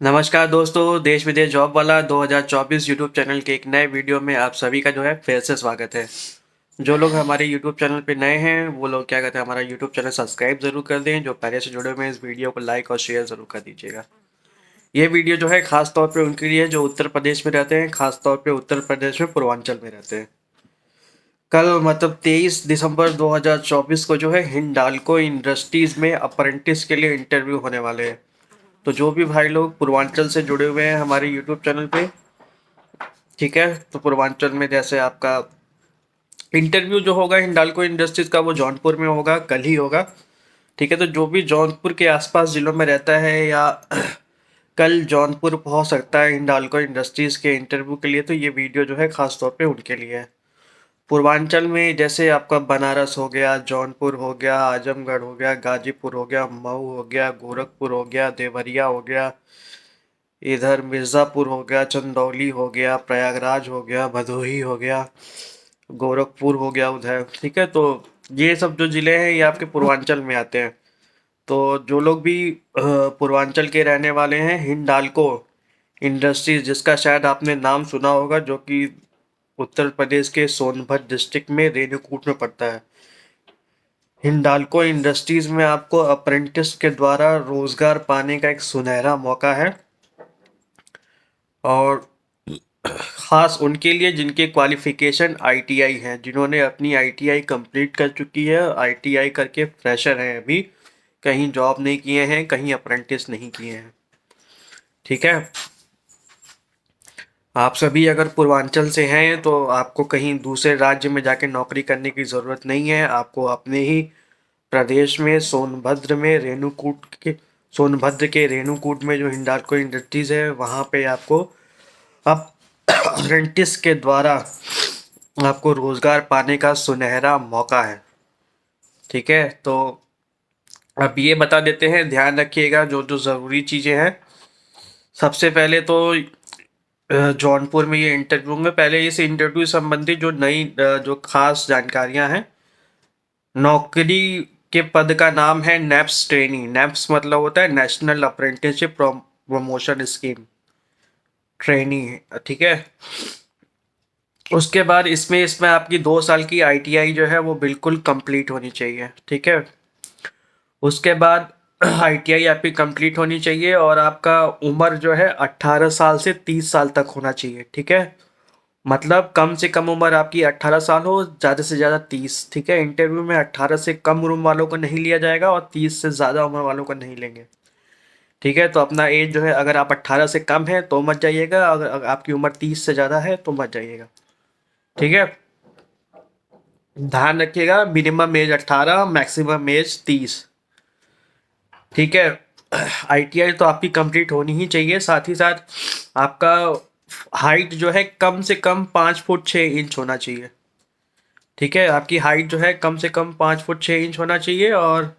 नमस्कार दोस्तों, देश विदेश जॉब वाला 2024 यूट्यूब चैनल के एक नए वीडियो में आप सभी का जो है फिर से स्वागत है। जो लोग हमारे यूट्यूब चैनल पे नए हैं वो लोग क्या कहते हैं, हमारा यूट्यूब चैनल सब्सक्राइब जरूर कर दें। जो पहले से जुड़े हुए हैं इस वीडियो को लाइक और शेयर जरूर कर दीजिएगा। ये वीडियो जो है खास तौर पे उनके लिए जो उत्तर प्रदेश में रहते हैं, खास तौर पे उत्तर प्रदेश में पूर्वांचल में रहते हैं। कल मतलब 23 दिसंबर 2024 को जो है हिंडाल्को इंडस्ट्रीज में अप्रेंटिस के लिए इंटरव्यू होने वाले हैं। तो जो भी भाई लोग पूर्वांचल से जुड़े हुए हैं हमारे यूट्यूब चैनल पे, ठीक है, तो पूर्वांचल में जैसे आपका इंटरव्यू जो होगा हिंडाल्को इंडस्ट्रीज का वो जौनपुर में होगा, कल ही होगा। ठीक है, तो जो भी जौनपुर के आसपास जिलों में रहता है या कल जौनपुर पहुंच सकता है हिंडाल्को इंडस्ट्रीज के इंटरव्यू के लिए, तो ये वीडियो जो है खास तौर पे उनके लिए है। पूर्वांचल में जैसे आपका बनारस हो गया, जौनपुर हो गया, आजमगढ़ हो गया, गाजीपुर हो गया, मऊ हो गया, गोरखपुर हो गया, देवरिया हो गया, इधर मिर्ज़ापुर हो गया, चंदौली हो गया, प्रयागराज हो गया, भदोही हो गया, गोरखपुर हो गया उधर। ठीक है, तो ये सब जो ज़िले हैं ये आपके पूर्वांचल में आते हैं। तो जो लोग भी पूर्वांचल के रहने वाले हैं, हिंडाल्को इंडस्ट्रीज जिसका शायद आपने नाम सुना होगा, जो कि उत्तर प्रदेश के सोनभद्र डिस्ट्रिक्ट में रेणुकूट में पड़ता है। हिंडाल्को इंडस्ट्रीज में आपको अप्रेंटिस के द्वारा रोजगार पाने का एक सुनहरा मौका है, और खास उनके लिए जिनके क्वालिफिकेशन आईटीआई है, जिन्होंने अपनी आईटीआई कंप्लीट कर चुकी है, आईटीआई करके फ्रेशर हैं, अभी कहीं जॉब नहीं किए हैं, कहीं अप्रेंटिस नहीं किए हैं। ठीक है, आप सभी अगर पूर्वांचल से हैं तो आपको कहीं दूसरे राज्य में जाके नौकरी करने की ज़रूरत नहीं है। आपको अपने ही प्रदेश में सोनभद्र के रेणुकूट में जो हिंडाल्को इंडस्ट्रीज है वहाँ पे आपको अब अप्रेंटिस के द्वारा आपको रोजगार पाने का सुनहरा मौका है। ठीक है, तो अब ये बता देते हैं, ध्यान रखिएगा जो जो ज़रूरी चीज़ें हैं। सबसे पहले तो जौनपुर में ये इंटरव्यू में, पहले इस इंटरव्यू संबंधी जो नई जो खास जानकारियां हैं। नौकरी के पद का नाम है नेप्स ट्रेनी। नेप्स मतलब होता है national apprenticeship promotion scheme, trainee. ठीक है, उसके बाद इसमें इसमें आपकी 2 साल की आईटीआई जो है वो बिल्कुल कंप्लीट होनी चाहिए। ठीक है, उसके बाद आईटीआई आपकी कंप्लीट होनी चाहिए और आपका उम्र जो है 18 साल से 30 साल तक होना चाहिए। ठीक है, मतलब कम से कम उम्र आपकी 18 साल हो, ज़्यादा से ज़्यादा 30। ठीक है, इंटरव्यू में 18 से कम उम्र वालों को नहीं लिया जाएगा और 30 से ज़्यादा उम्र वालों को नहीं लेंगे। ठीक है, तो अपना एज जो है, अगर आप 18 से कम है तो मत जाइएगा, अगर आपकी उम्र 30 से ज़्यादा है तो मत जाइएगा। ठीक है, ध्यान रखिएगा, मिनिमम एज 18, मैक्सिमम एज 30। ठीक है, आईटीआई तो आपकी कंप्लीट होनी ही चाहिए। साथ ही साथ आपका हाइट जो है कम से कम 5 फुट 6 इंच होना चाहिए। ठीक है, आपकी हाइट जो है कम से कम 5 फुट 6 इंच होना चाहिए, और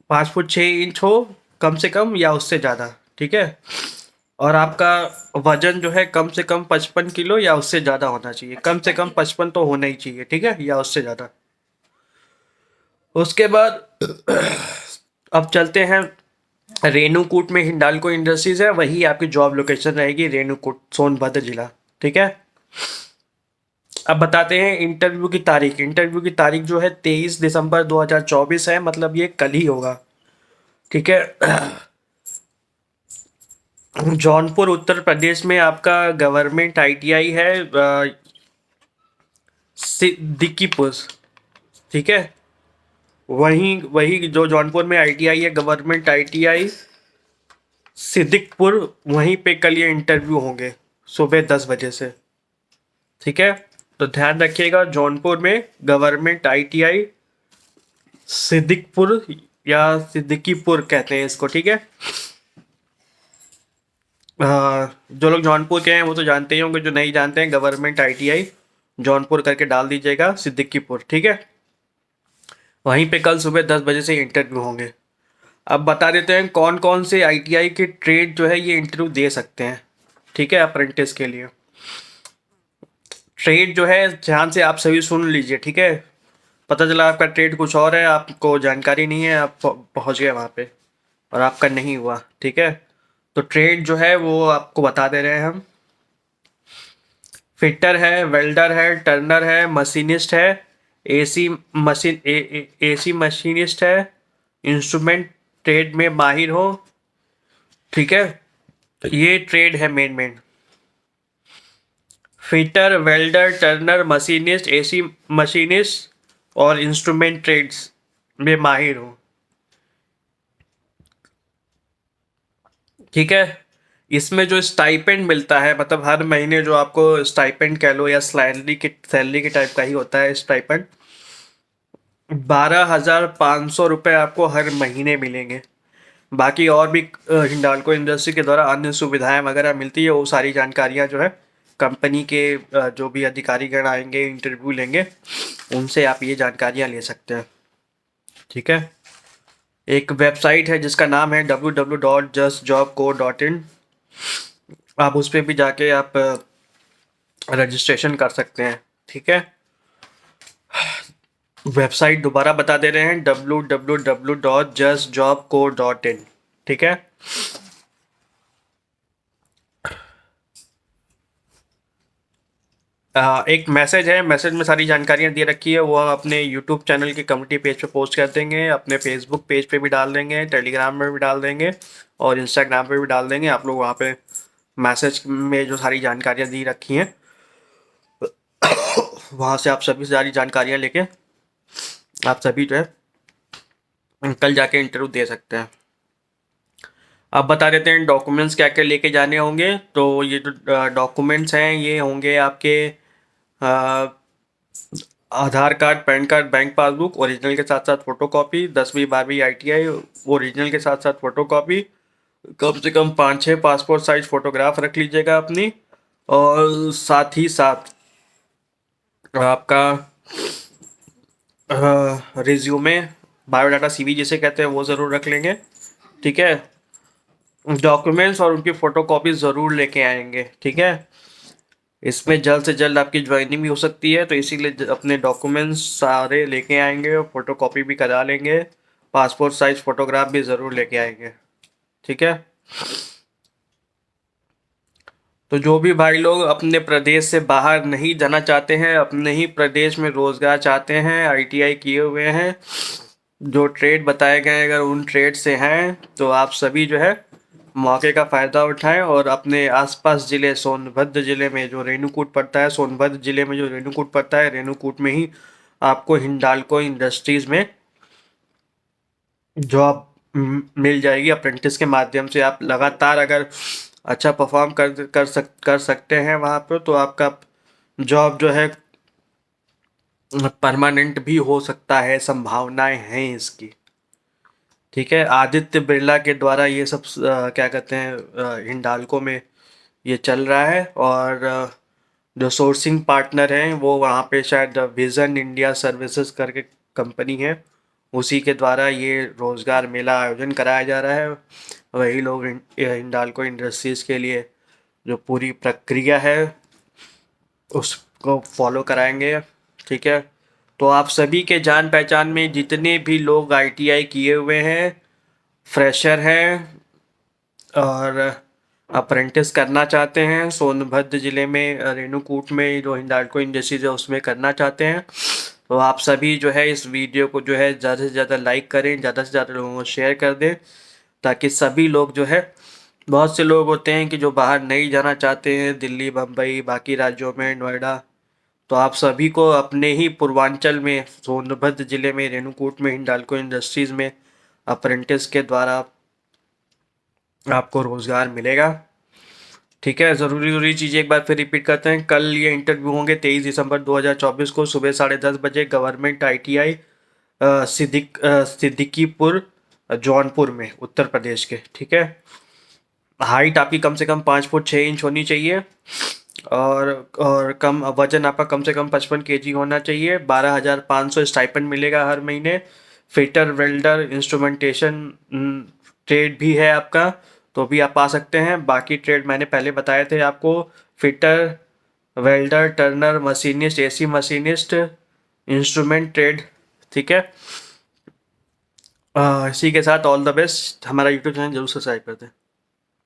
5 फुट 6 इंच हो कम से कम या उससे ज़्यादा। ठीक है, और आपका वजन जो है कम से कम 55 किलो या उससे ज़्यादा होना चाहिए। कम से कम 55 तो होना ही चाहिए, ठीक है, या उससे ज़्यादा। उसके बाद अब चलते हैं, रेणुकूट में हिंडाल्को इंडस्ट्रीज है, वही आपकी जॉब लोकेशन रहेगी, रेणुकूट, सोनभद्र जिला। ठीक है, अब बताते हैं इंटरव्यू की तारीख। इंटरव्यू की तारीख जो है 23 दिसंबर 2024 है, मतलब ये कल ही होगा। ठीक है, जौनपुर उत्तर प्रदेश में आपका गवर्नमेंट आईटीआई है, सिद्दीकीपुर। ठीक है, वहीं वही जो जौनपुर में आईटीआई है, गवर्नमेंट आईटीआई सिद्दीकपुर, वहीं पे कल ये इंटरव्यू होंगे सुबह 10 बजे से। ठीक है, तो ध्यान रखिएगा, जौनपुर में गवर्नमेंट आईटीआई सिद्दीकपुर या सिद्दीकीपुर कहते हैं इसको। ठीक है, जो लोग जौनपुर के हैं वो तो जानते ही होंगे, जो नहीं जानते हैं गवर्नमेंट आईटीआई जौनपुर करके डाल दीजिएगा, सिद्दीकीपुर। ठीक है, वहीं पे कल सुबह 10 बजे से इंटरव्यू होंगे। अब बता देते हैं कौन कौन से आईटीआई के ट्रेड जो है ये इंटरव्यू दे सकते हैं। ठीक है, अप्रेंटिस के लिए ट्रेड जो है, ध्यान से आप सभी सुन लीजिए। ठीक है, पता चला आपका ट्रेड कुछ और है, आपको जानकारी नहीं है, आप पहुंच गए वहाँ पे और आपका नहीं हुआ। ठीक है, तो ट्रेड जो है वो आपको बता दे रहे हैं हम। फिटर है, वेल्डर है, टर्नर है, मशीनिस्ट है, एसी मशीन एसी मशीनिस्ट है, इंस्ट्रूमेंट ट्रेड में माहिर हो। ठीक है, ये ट्रेड है main main. Fitter, welder, Turner, machinist, AC machinist और इंस्ट्रूमेंट ट्रेड्स में माहिर हो। ठीक है, इसमें जो स्टाइपेंड मिलता है, मतलब हर महीने जो आपको स्टाइपेंड कह लो या सैलरी के टाइप का ही होता है स्टाइपेंड, 12,500 रुपये आपको हर महीने मिलेंगे। बाकी और भी हिंडाल्को इंडस्ट्री के द्वारा अन्य सुविधाएं वगैरह मिलती है, वो सारी जानकारियां जो है कंपनी के जो भी अधिकारीगण आएंगे इंटरव्यू लेंगे उनसे आप ये जानकारियां ले सकते हैं। ठीक है, एक वेबसाइट है जिसका नाम है www.justjobco.in। आप उस पर भी जाके आप रजिस्ट्रेशन कर सकते हैं। ठीक है, वेबसाइट दोबारा बता दे रहे हैं, www.justjobco.in। ठीक है, एक मैसेज है, मैसेज में सारी जानकारियां दे रखी है, वो हम अपने यूट्यूब चैनल के कम्युनिटी पेज पे पोस्ट कर देंगे, अपने फेसबुक पेज पे भी डाल देंगे, टेलीग्राम में भी डाल देंगे और इंस्टाग्राम पे भी डाल देंगे। आप लोग वहाँ पे मैसेज में जो सारी जानकारियां दी रखी हैं वहाँ से आप सभी सारी जानकारियां लेके आप सभी जो है कल जाके इंटरव्यू दे सकते हैं। अब बता देते हैं डॉक्यूमेंट्स क्या क्या लेके जाने होंगे। तो ये जो डॉक्यूमेंट्स हैं ये होंगे आपके Aadhaar card, PAN card, bank passbook original के साथ साथ फोटोकॉपी, 10वीं 12वीं ITI ओरिजिनल के साथ साथ फोटोकॉपी, कम से कम 5-6 पासपोर्ट साइज फोटोग्राफ रख लीजिएगा अपनी, और साथ ही साथ आपका रिज्यूमे, बायोडाटा, CV जिसे कहते हैं वो ज़रूर रख लेंगे। ठीक है, डॉक्यूमेंट्स और उनकी फ़ोटोकॉपी ज़रूर लेके आएंगे। ठीक है, इसमें जल्द से जल्द आपकी ज्वाइनिंग भी हो सकती है, तो इसीलिए अपने डॉक्यूमेंट्स सारे लेके आएंगे और फोटोकॉपी भी करा लेंगे, पासपोर्ट साइज फोटोग्राफ भी ज़रूर लेके आएंगे। ठीक है, तो जो भी भाई लोग अपने प्रदेश से बाहर नहीं जाना चाहते हैं, अपने ही प्रदेश में रोज़गार चाहते हैं, ITI किए हुए हैं, जो ट्रेड बताए गए अगर उन ट्रेड से हैं, तो आप सभी जो है मौके का फ़ायदा उठाएं और अपने आसपास ज़िले सोनभद्र ज़िले में जो रेणुकूट पड़ता है, सोनभद्र ज़िले में जो रेणुकूट पड़ता है, रेणुकूट में ही आपको हिंडाल्को इंडस्ट्रीज़ में जॉब मिल जाएगी। अप्रेंटिस के माध्यम से आप लगातार अगर अच्छा परफॉर्म कर सकते हैं वहाँ पर, तो आपका जॉब जो है परमानेंट भी हो सकता है, संभावनाएं हैं इसकी। ठीक है, आदित्य बिरला के द्वारा ये सब क्या कहते हैं हिंडाल्को में ये चल रहा है, और जो सोर्सिंग पार्टनर हैं वो वहाँ पे शायद विज़न इंडिया सर्विसेज करके कंपनी है, उसी के द्वारा ये रोज़गार मेला आयोजन कराया जा रहा है। वही लोग हिंडाल्को इंडस्ट्रीज़ के लिए जो पूरी प्रक्रिया है उसको फॉलो कराएंगे। ठीक है, तो आप सभी के जान पहचान में जितने भी लोग ITI किए हुए हैं, फ्रेशर हैं और अप्रेंटिस करना चाहते हैं, सोनभद्र ज़िले में रेणुकूट में जो हिंडाल्को इंडस्ट्रीज है उसमें करना चाहते हैं, तो आप सभी जो है इस वीडियो को जो है ज़्यादा से ज़्यादा लाइक करें, ज़्यादा से ज़्यादा लोगों को शेयर कर दें, ताकि सभी लोग जो है, बहुत से लोग होते हैं कि जो बाहर नहीं जाना चाहते हैं, दिल्ली, बम्बई, बाकी राज्यों में, नोएडा, तो आप सभी को अपने ही पूर्वांचल में सोनभद्र ज़िले में रेणुकूट में हिंडाल्को इंडस्ट्रीज़ में अप्रेंटिस के द्वारा आपको रोज़गार मिलेगा। ठीक है, ज़रूरी चीज़ें एक बार फिर रिपीट करते हैं। कल ये इंटरव्यू होंगे 23 दिसंबर 2024 को सुबह 10:30 बजे गवर्नमेंट ITI सिद्दीकीपुर जौनपुर में, उत्तर प्रदेश के। ठीक है, हाइट आपकी कम से कम 5 फुट 6 इंच होनी चाहिए और कम वजन आपका कम से कम 55 kg होना चाहिए। 12,500 स्टाइपेंड मिलेगा हर महीने। फिटर, वेल्डर, इंस्ट्रूमेंटेशन ट्रेड भी है आपका, तो भी आप आ सकते हैं। बाकी ट्रेड मैंने पहले बताए थे आपको, fitter, welder, Turner, machinist, AC machinist, instrument trade. ठीक है, इसी के साथ ऑल द बेस्ट। हमारा यूट्यूब चैनल जरूर सब्सक्राइब कर दें।